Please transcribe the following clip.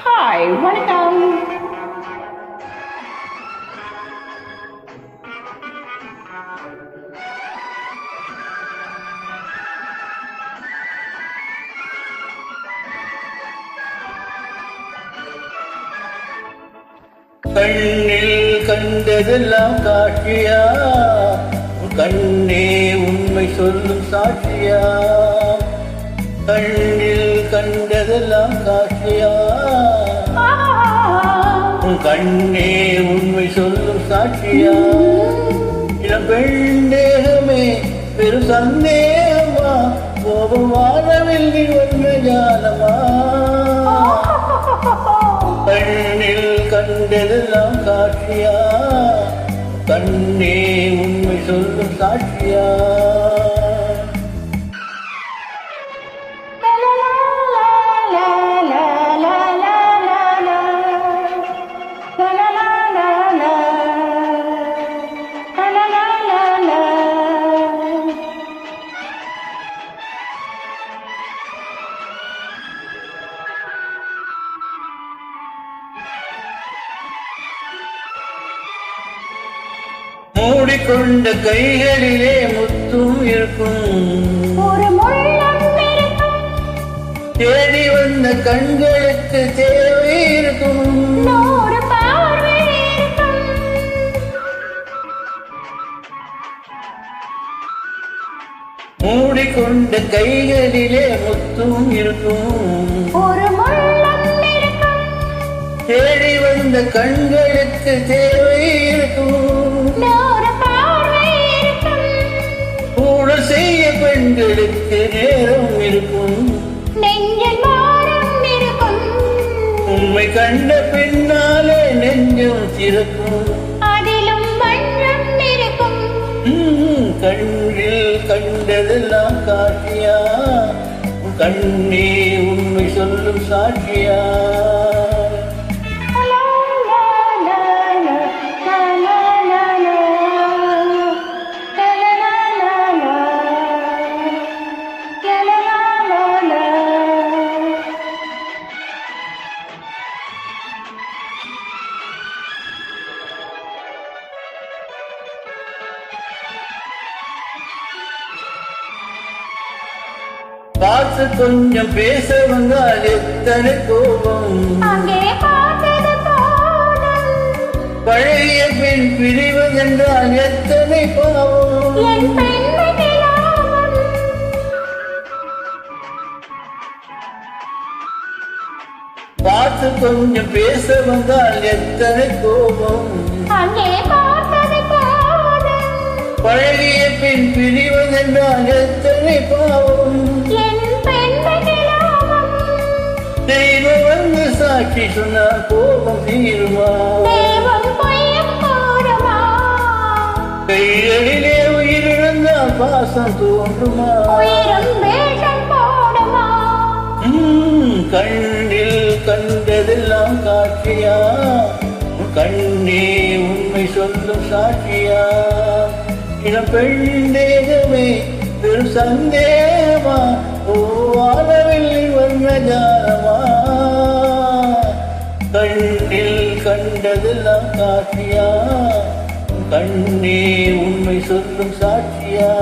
Hi வணக்கம். கண்ணில் கண்டதெல்லாம் காட்சியா, கண்ணே உண்மை சொல்லும் சாட்சியா. கண்ணில் கண்டதெல்லாம் காட்சியா, கண்ணே உண்மை சொல்லும் சாட்சியா. இளம் பெண்டேகமே பெரும் சந்தேகமா, கோபம் வாழவில் நீ வந்த ஜாலமா. கண்ணில் கண்டதெல்லாம் காட்சியா, கண்ணே உண்மை சொல்லும் சாட்சியா. மூடிக்கொண்ட கைகளிலே முத்தும் இருக்கும், ஒரு முள்ளம் இருக்கும், தேடி வந்த கண்களுக்கு தேவை இருக்கும், நூறு பார்வை இருக்கும். மூடிக்கொண்ட கைகளிலே முத்தும் இருக்கும், ஒரு முள்ளம் இருக்கும், தேடி வந்த கண்களுக்கு தேவை இருக்கும், நூறு பார்வை இருக்கும். கூட செய்ய பெண்களுக்கு நேரம் இருக்கும், நெஞ்சில் பாரம் இருக்கும், உண்மை கண்ட பின்னாலே நெஞ்சம் திறக்கும், அதிலும் வண்ணம் இருக்கும். கண்ணில் கண்டதெல்லாம் காட்சியா, கண்ணே உண்மை சொல்லும் சாட்சியா. பார்த்து கொஞ்சம் பேச வந்தால் எத்தனை கோபம், அங்கே பார்த்தது போதும், பழைய பெண் பிரிவதென்றால் எத்தனை பாவம். என் பெண்மை லாபம். பார்த்து கொஞ்சம் பேச வந்தால் எத்தனை கோபம், அங்கே பார்த்தது போதும், பழைய பெண் பிரிவதென்றால் எத்தனை பாவம். என் பெண்மை லாபம். தெய்வம் வந்து சாட்சி சொன்னால் கோபம் தீருமா, தெய்வம் பொய்யும் கூறுமா, கைகளிலே உயிரிழந்தால் பாசம் தோன்றுமா. உயிரும் வேஷம் போடுமா. கண்ணில் கண்டதெல்லாம் காட்சியா, கண்ணே உண்மை சொல்லும் சாட்சியா. இளம் பெண்டேகமே பெரும் சந்தேகமா, வாழவில் வந்த ஜாலமா. கண்ணில் கண்டதெல்லாம் காட்சியா, கண்ணே உண்மை சொல்லும் சாட்சியா.